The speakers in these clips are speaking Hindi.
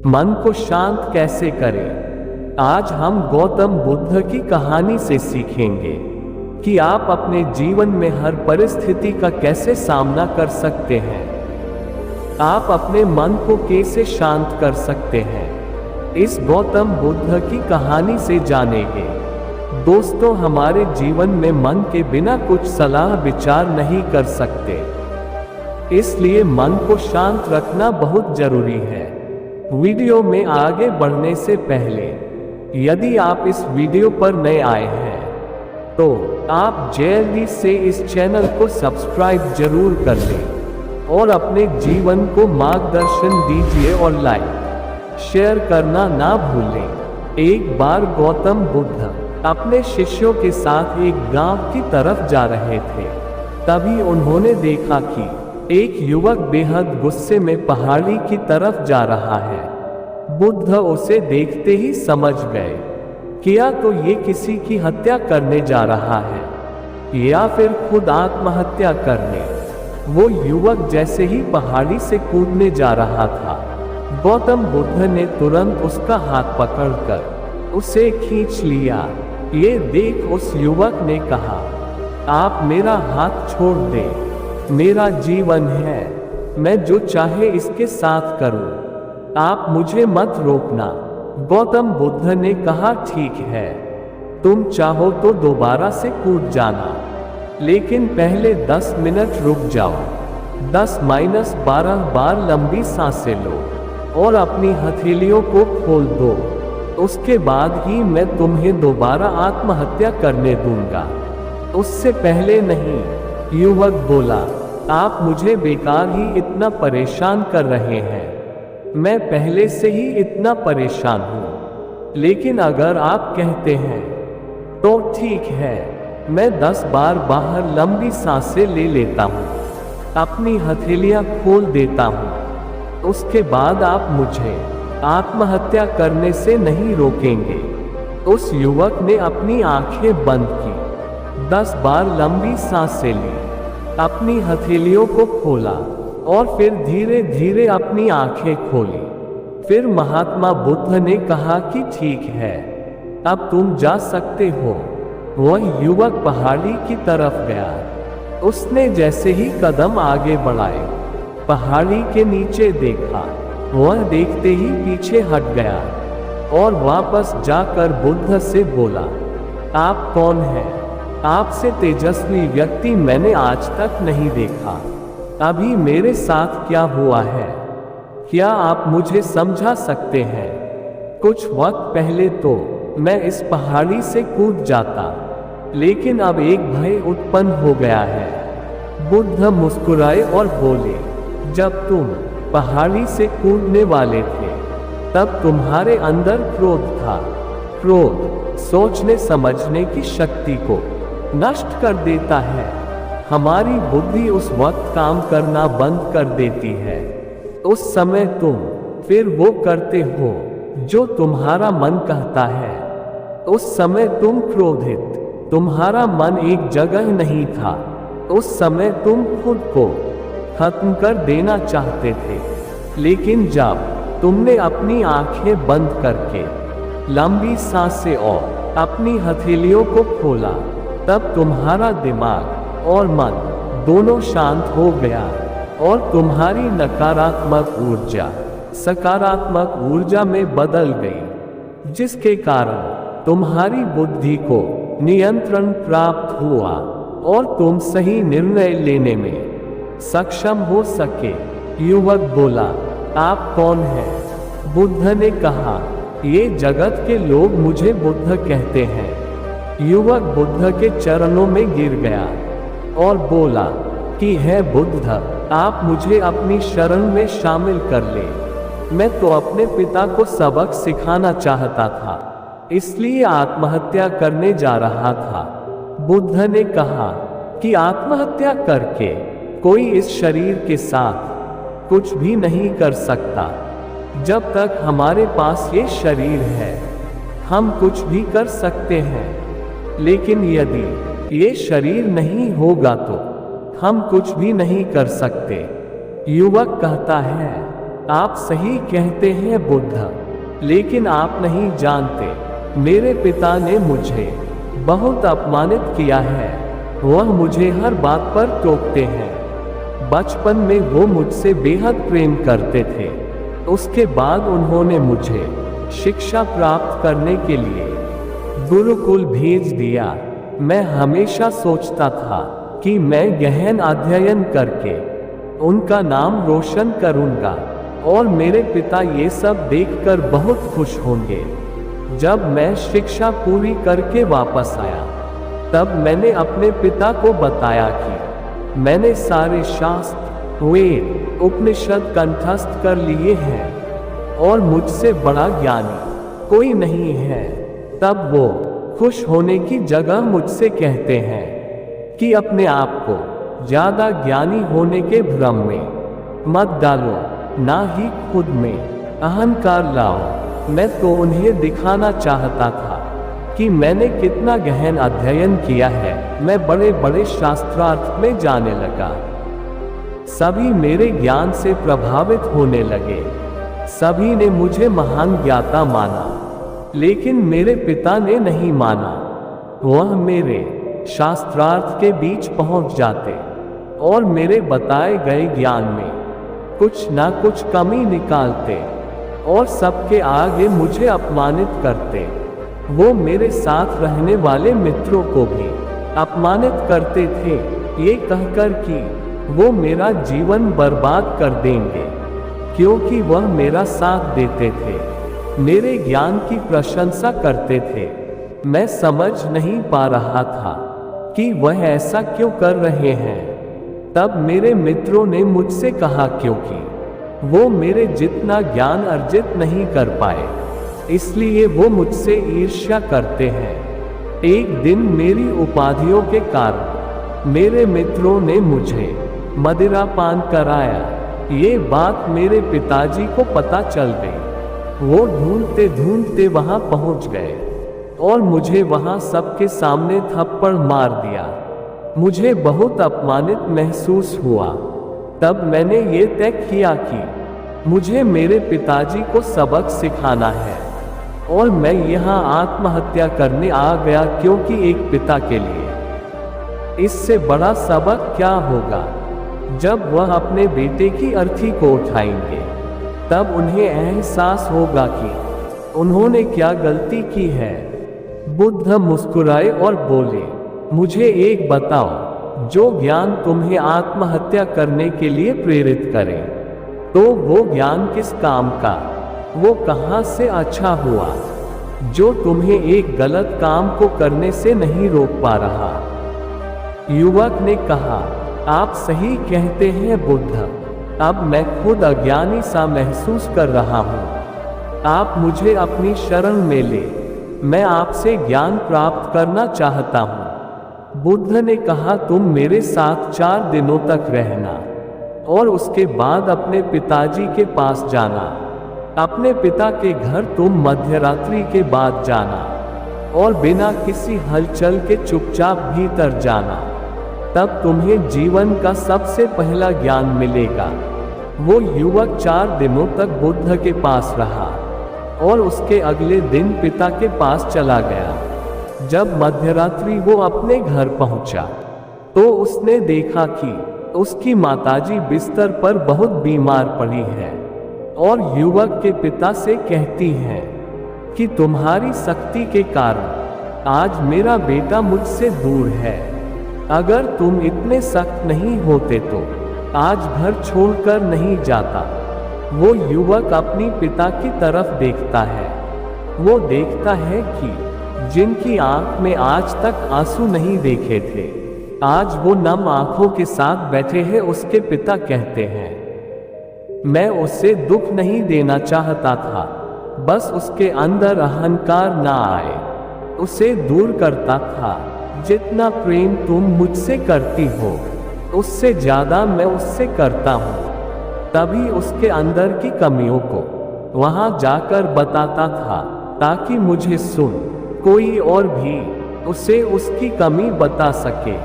मन को शांत कैसे करें? आज हम गौतम बुद्ध की कहानी से सीखेंगे कि आप अपने जीवन में हर परिस्थिति का कैसे सामना कर सकते हैं। आप अपने मन को कैसे शांत कर सकते हैं, इस गौतम बुद्ध की कहानी से जानेंगे। दोस्तों, हमारे जीवन में मन के बिना कुछ सलाह विचार नहीं कर सकते, इसलिए मन को शांत रखना बहुत जरूरी है। वीडियो में आगे बढ़ने से पहले यदि आप इस वीडियो पर नए आए हैं तो आप जल्दी से इस चैनल को सब्सक्राइब जरूर कर लें और अपने जीवन को मार्गदर्शन दीजिए और लाइक शेयर करना ना भूलें। एक बार गौतम बुद्ध अपने शिष्यों के साथ एक गांव की तरफ जा रहे थे। तभी उन्होंने देखा कि एक युवक बेहद गुस्से में पहाड़ी की तरफ जा रहा है। बुद्ध उसे देखते ही समझ गए कि या तो ये किसी की हत्या करने जा रहा है या फिर खुद आत्महत्या करने। वो युवक जैसे ही पहाड़ी से कूदने जा रहा था, गौतम बुद्ध ने तुरंत उसका हाथ पकड़कर उसे खींच लिया। ये देख उस युवक ने कहा, आप मेरा हाथ छोड़ दें, मेरा जीवन है, मैं जो चाहे इसके साथ करूं, आप मुझे मत रोकना। गौतम बुद्ध ने कहा, ठीक है, तुम चाहो तो दोबारा से कूद जाना, लेकिन पहले 10 मिनट रुक जाओ। 10-12 बार लंबी सांसें लो और अपनी हथेलियों को खोल दो। उसके बाद ही मैं तुम्हें दोबारा आत्महत्या करने दूंगा, उससे पहले नहीं। युवक बोला, आप मुझे बेकार ही इतना परेशान कर रहे हैं, मैं पहले से ही इतना परेशान हूँ, लेकिन अगर आप कहते हैं तो ठीक है, मैं 10 बार बाहर लंबी सांसें ले लेता हूँ, अपनी हथेलियाँ खोल देता हूँ, उसके बाद आप मुझे आत्महत्या करने से नहीं रोकेंगे। उस युवक ने अपनी आंखें बंद की, 10 बार लंबी सांसें ली, अपनी हथेलियों को खोला और फिर धीरे धीरे अपनी आंखें खोली। फिर महात्मा बुद्ध ने कहा कि ठीक है, अब तुम जा सकते हो। वह युवक पहाड़ी की तरफ गया। उसने जैसे ही कदम आगे बढ़ाए, पहाड़ी के नीचे देखा। वह देखते ही पीछे हट गया और वापस जाकर बुद्ध से बोला, आप कौन हैं? आपसे तेजस्वी व्यक्ति मैंने आज तक नहीं देखा। अभी मेरे साथ क्या हुआ है, क्या आप मुझे समझा सकते हैं? कुछ वक्त पहले तो मैं इस पहाड़ी से कूद जाता, लेकिन अब एक भय उत्पन्न हो गया है। बुद्ध मुस्कुराए और बोले, जब तुम पहाड़ी से कूदने वाले थे तब तुम्हारे अंदर क्रोध था। क्रोध सोचने समझने की शक्ति को नष्ट कर देता है। हमारी बुद्धि उस वक्त काम करना बंद कर देती है। उस समय तुम फिर वो करते हो जो तुम्हारा मन कहता है। उस समय तुम क्रोधित, तुम्हारा मन एक जगह नहीं था। उस समय तुम खुद को खत्म कर देना चाहते थे, लेकिन जब तुमने अपनी आंखें बंद करके लंबी सांसें और अपनी हथेलियों को खोला, तब तुम्हारा दिमाग और मन दोनों शांत हो गया और तुम्हारी नकारात्मक ऊर्जा सकारात्मक ऊर्जा में बदल गई, जिसके कारण तुम्हारी बुद्धि को नियंत्रण प्राप्त हुआ और तुम सही निर्णय लेने में सक्षम हो सके। युवक बोला, आप कौन हैं? बुद्ध ने कहा, ये जगत के लोग मुझे बुद्ध कहते हैं। युवक बुद्ध के चरणों में गिर गया और बोला कि है बुद्ध, आप मुझे अपनी शरण में शामिल कर ले। मैं तो अपने पिता को सबक सिखाना चाहता था, इसलिए आत्महत्या करने जा रहा था। बुद्ध ने कहा कि आत्महत्या करके कोई इस शरीर के साथ कुछ भी नहीं कर सकता। जब तक हमारे पास ये शरीर है, हम कुछ भी कर सकते हैं, लेकिन यदि ये शरीर नहीं होगा तो हम कुछ भी नहीं कर सकते। युवक कहता है, आप सही कहते हैं बुद्ध, लेकिन आप नहीं जानते, मेरे पिता ने मुझे बहुत अपमानित किया है। वह मुझे हर बात पर टोकते हैं। बचपन में वो मुझसे बेहद प्रेम करते थे। उसके बाद उन्होंने मुझे शिक्षा प्राप्त करने के लिए गुरुकुल भेज दिया। मैं हमेशा सोचता था कि मैं गहन अध्ययन करके उनका नाम रोशन करूंगा और मेरे पिता ये सब देखकर बहुत खुश होंगे। जब मैं शिक्षा पूरी करके वापस आया, तब मैंने अपने पिता को बताया कि मैंने सारे शास्त्र, वेद, उपनिषद कंठस्थ कर लिए हैं और मुझसे बड़ा ज्ञानी कोई नहीं है। तब वो खुश होने की जगह मुझसे कहते हैं कि अपने आप को ज्यादा ज्ञानी होने के भ्रम में मत डालो, ना ही खुद में अहंकार लाओ। मैं तो उन्हें दिखाना चाहता था कि मैंने कितना गहन अध्ययन किया है। मैं बड़े बड़े शास्त्रार्थ में जाने लगा। सभी मेरे ज्ञान से प्रभावित होने लगे। सभी ने मुझे महान ज्ञाता माना, लेकिन मेरे पिता ने नहीं माना। वह मेरे शास्त्रार्थ के बीच पहुंच जाते और मेरे बताए गए ज्ञान में कुछ ना कुछ कमी निकालते और सबके आगे मुझे अपमानित करते। वो मेरे साथ रहने वाले मित्रों को भी अपमानित करते थे, ये कहकर कि वो मेरा जीवन बर्बाद कर देंगे, क्योंकि वह मेरा साथ देते थे, मेरे ज्ञान की प्रशंसा करते थे। मैं समझ नहीं पा रहा था कि वह ऐसा क्यों कर रहे हैं। तब मेरे मित्रों ने मुझसे कहा क्योंकि वो मेरे जितना ज्ञान अर्जित नहीं कर पाए, इसलिए वो मुझसे ईर्ष्या करते हैं। एक दिन मेरी उपाधियों के कारण मेरे मित्रों ने मुझे मदिरा पान कराया। ये बात मेरे पिताजी को पता चल गई। वो ढूंढते ढूंढते वहां पहुंच गए और मुझे वहां सबके सामने थप्पड़ मार दिया। मुझे बहुत अपमानित महसूस हुआ। तब मैंने ये तय किया कि मुझे मेरे पिताजी को सबक सिखाना है और मैं यहाँ आत्महत्या करने आ गया, क्योंकि एक पिता के लिए इससे बड़ा सबक क्या होगा। जब वह अपने बेटे की अर्थी को उठाएंगे, तब उन्हें एहसास होगा कि उन्होंने क्या गलती की है। बुद्ध मुस्कुराए और बोले, मुझे एक बताओ जो ज्ञान तुम्हें आत्महत्या करने के लिए प्रेरित करे, तो वो ज्ञान किस काम का, वो कहाँ से अच्छा हुआ, जो तुम्हें एक गलत काम को करने से नहीं रोक पा रहा। युवक ने कहा, आप सही कहते हैं बुद्ध, अब मैं खुद अज्ञानी सा महसूस कर रहा हूँ। आप मुझे अपनी शरण में ले, मैं आपसे ज्ञान प्राप्त करना चाहता हूँ। बुद्ध ने कहा, तुम मेरे साथ 4 दिनों तक रहना और उसके बाद अपने पिताजी के पास जाना। अपने पिता के घर तुम मध्यरात्रि के बाद जाना और बिना किसी हलचल के चुपचाप भीतर जाना। तब तुम्हें जीवन का सबसे पहला ज्ञान मिलेगा। वो युवक 4 दिनों तक बुद्ध के पास रहा और उसके अगले दिन पिता के पास चला गया। जब मध्यरात्रि वो अपने घर पहुंचा, तो उसने देखा कि उसकी माताजी बिस्तर पर बहुत बीमार पड़ी है और युवक के पिता से कहती हैं कि तुम्हारी सख्ती के कारण आज मेरा बेटा मुझसे दूर है। अगर तुम इतने सख्त नहीं होते तो आज घर छोड़कर नहीं जाता। वो युवक अपनी पिता की तरफ देखता है। वो देखता है कि जिनकी आंख में आज तक आंसू नहीं देखे थे, आज वो नम आंखों के साथ बैठे हैं। उसके पिता कहते हैं, मैं उससे दुख नहीं देना चाहता था, बस उसके अंदर अहंकार ना आए, उसे दूर करता था। जितना प्रेम तुम मुझसे करती हो, उससे ज्यादा मैं उससे करता हूँ। तभी उसके अंदर की कमियों को वहां जाकर बताता था, ताकि मुझे सुन कोई और भी उसे उसकी कमी बता सके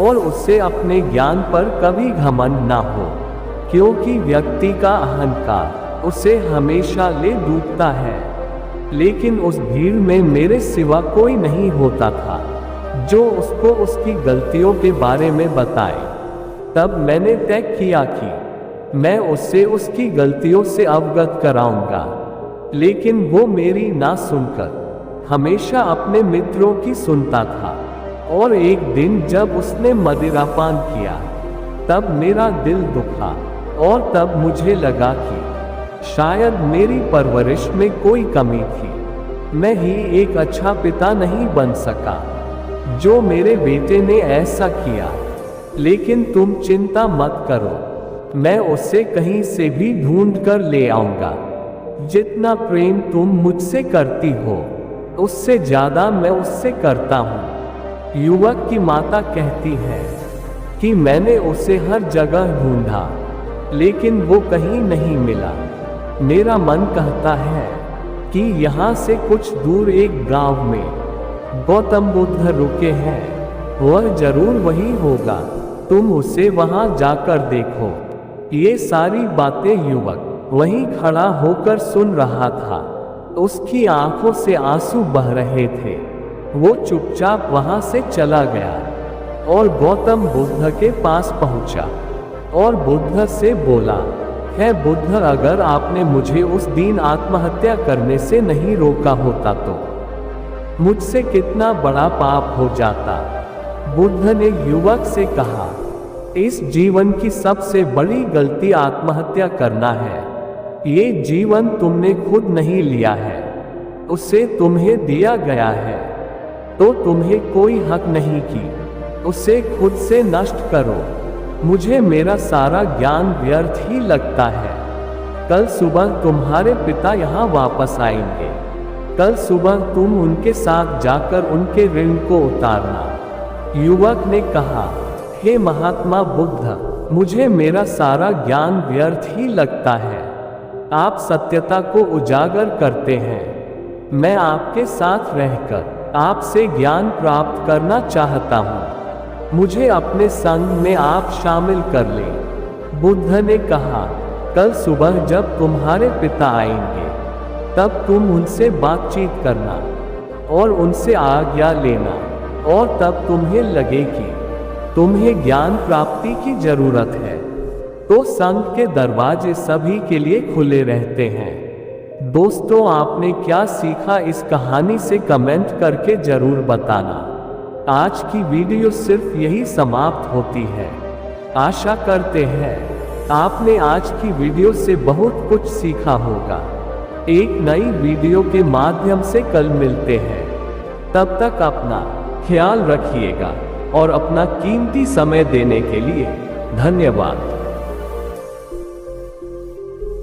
और उससे अपने ज्ञान पर कभी घमंड ना हो। क्योंकि व्यक्ति का अहंकार उसे हमेशा ले डूबता है। लेकिन उस भीड़ में मेरे सिवा कोई नहीं होता था जो उसको उसकी गलतियों के बारे में बताए। तब मैंने तय किया कि मैं उससे उसकी गलतियों से अवगत कराऊंगा, लेकिन वो मेरी ना सुनकर हमेशा अपने मित्रों की सुनता था। और एक दिन जब उसने मदिरापान किया तब मेरा दिल दुखा, और तब मुझे लगा कि शायद मेरी परवरिश में कोई कमी थी। मैं ही एक अच्छा पिता नहीं बन सका जो मेरे बेटे ने ऐसा किया। लेकिन तुम चिंता मत करो, मैं उसे कहीं से भी ढूंढ कर ले आऊंगा। जितना प्रेम तुम मुझसे करती हो उससे ज्यादा मैं उससे करता हूँ। युवक की माता कहती है कि मैंने उसे हर जगह ढूंढा, लेकिन वो कहीं नहीं मिला। मेरा मन कहता है कि यहाँ से कुछ दूर एक गांव में गौतम बुद्ध रुके हैं, वह जरूर वही होगा। तुम उसे वहां जाकर देखो। ये सारी बातें युवक वहीं खड़ा होकर सुन रहा था। उसकी आंखों से आंसू बह रहे थे। वो चुपचाप वहां से चला गया और गौतम बुद्ध के पास पहुंचा और बुद्ध से बोला, है बुद्ध, अगर आपने मुझे उस दिन आत्महत्या करने से नहीं रोका होता तो मुझसे कितना बड़ा पाप हो जाता। बुद्ध ने युवक से कहा, इस जीवन की सबसे बड़ी गलती आत्महत्या करना है। ये जीवन तुमने खुद नहीं लिया है, उसे तुम्हें दिया गया है, तो तुम्हें कोई हक नहीं कि उसे खुद से नष्ट करो। मुझे मेरा सारा ज्ञान व्यर्थ ही लगता है। कल सुबह तुम्हारे पिता यहाँ वापस आएंगे। कल सुबह तुम उनके साथ जाकर उनके ऋण को उतारना। युवक ने कहा, हे महात्मा बुद्ध, मुझे मेरा सारा ज्ञान व्यर्थ ही लगता है। आप सत्यता को उजागर करते हैं। मैं आपके साथ रहकर आपसे ज्ञान प्राप्त करना चाहता हूँ। मुझे अपने संग में आप शामिल कर लें। बुद्ध ने कहा, कल सुबह जब तुम्हारे पिता आएंगे तब तुम उनसे बातचीत करना और उनसे आज्ञा लेना, और तब तुम्हें लगे कि तुम्हें ज्ञान प्राप्ति की जरूरत है तो संघ के दरवाजे सभी के लिए खुले रहते हैं। दोस्तों, आपने क्या सीखा इस कहानी से कमेंट करके जरूर बताना। आज की वीडियो सिर्फ यही समाप्त होती है। आशा करते हैं आपने आज की वीडियो से बहुत कुछ सीखा होगा। एक नई वीडियो के माध्यम से कल मिलते हैं। तब तक अपना ख्याल रखिएगा और अपना कीमती समय देने के लिए धन्यवाद।